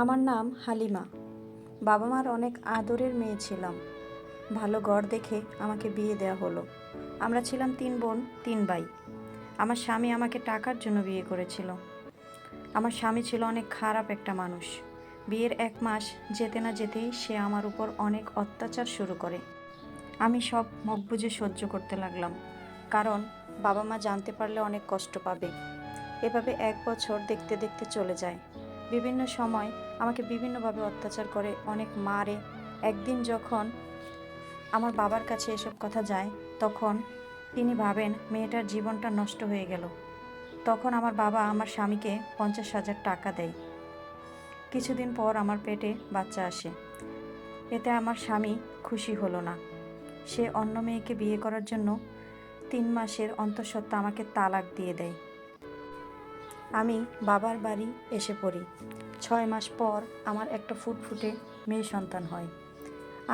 আমার নাম হালিমা। বাবা মার অনেক আদরের মেয়ে ছিলাম। ভালো ঘর দেখে আমাকে বিয়ে দেওয়া হলো। আমরা ছিলাম 3 বোন 3 ভাই। আমার স্বামী আমাকে টাকার জন্য বিয়ে করেছিল। আমার স্বামী ছিল অনেক খারাপ একটা মানুষ। বিয়ের 1 মাস যেতে না যেতেই সে আমার উপর অনেক অত্যাচার শুরু করে। আমি সব মুখ বুজে সহ্য করতে লাগলাম, কারণ বাবা মা জানতে পারলে অনেক কষ্ট পাবে। এভাবে 1 বছর দেখতে দেখতে চলে যায়। বিভিন্ন সময় আমাকে বিভিন্নভাবে অত্যাচার করে, অনেক মারে। একদিন যখন আমার বাবার কাছে এসব কথা যায়, তখন তিনি ভাবেন মেয়েটার জীবনটা নষ্ট হয়ে গেল। তখন আমার বাবা আমার স্বামীকে 50,000 টাকা দেয়। কিছুদিন পর আমার পেটে বাচ্চা আসে। এতে আমার স্বামী খুশি হলো না। সে অন্য মেয়েকে বিয়ে করার জন্য 3 মাসের অন্তঃসত্ত্বা আমাকে তালাক দিয়ে দেয়। আমি বাবার বাড়ি এসে পড়ি। 6 মাস পর আমার একটা ফুটফুটে মেয়ে সন্তান হয়।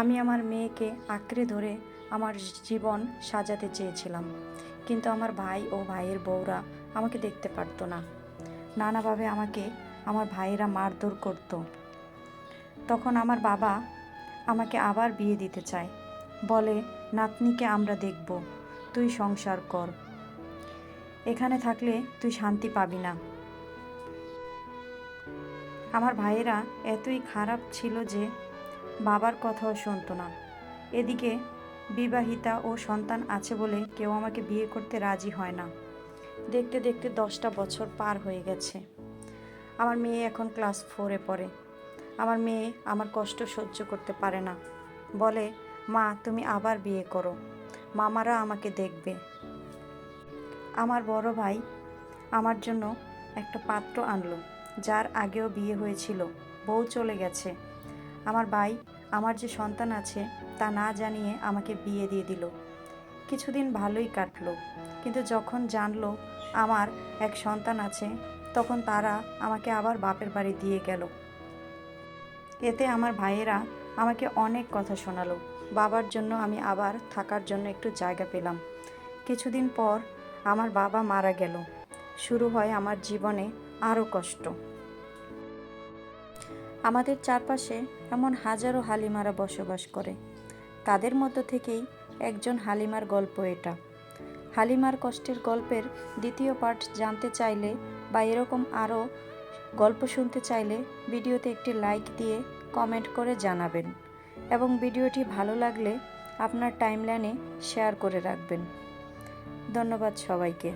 আমি আমার মেয়েকে আঁকড়ে ধরে আমার জীবন সাজাতে চেয়েছিলাম, কিন্তু আমার ভাই ও ভাইয়ের বউরা আমাকে দেখতে পারতো না। নানাভাবে আমাকে আমার ভাইয়েরা মারধর করতো। তখন আমার বাবা আমাকে আবার বিয়ে দিতে চায়। বলে, নাতনিকে আমরা দেখব, তুই সংসার কর, এখানে থাকলে তুই শান্তি পাবি না। আমার ভাইয়েরা এতই খারাপ ছিল যে বাবার কথাও শুনতো না। এদিকে বিবাহিতা ও সন্তান আছে বলে কেউ আমাকে বিয়ে করতে রাজি হয় না। দেখতে দেখতে 10টা বছর পার হয়ে গেছে। আমার মেয়ে এখন ক্লাস 4-এ পড়ে। আমার মেয়ে আমার কষ্ট সহ্য করতে পারে না। বলে, মা তুমি আবার বিয়ে করো, মামারা আমাকে দেখবে। আমার বড় ভাই আমার জন্য একটা পাত্র আনলো, যার আগেও বিয়ে হয়েছিল, বউ চলে গেছে। আমার ভাই আমার যে সন্তান আছে তা না জানিয়ে আমাকে বিয়ে দিয়ে দিল। কিছুদিন ভালোই কাটলো, কিন্তু যখন জানলো আমার এক সন্তান আছে, তখন তারা আমাকে আবার বাপের বাড়ি দিয়ে গেল। এতে আমার ভাইয়েরা আমাকে অনেক কথা শোনালো। বাবার জন্য আমি আবার থাকার জন্য একটু জায়গা পেলাম। কিছুদিন পর আমার বাবা মারা গেল। শুরু হয় আমার জীবনে আরও কষ্ট। আমাদের চারপাশে এমন হাজারো হালিমারা বসবাস করে। তাদের মধ্য থেকেই একজন হালিমার গল্প এটা। হালিমার কষ্টের গল্পের 2য় পার্ট জানতে চাইলে বা এরকম আরও গল্প শুনতে চাইলে ভিডিওতে একটি লাইক দিয়ে কমেন্ট করে জানাবেন, এবং ভিডিওটি ভালো লাগলে আপনার টাইমলাইনে শেয়ার করে রাখবেন। ধন্যবাদ সবাইকে।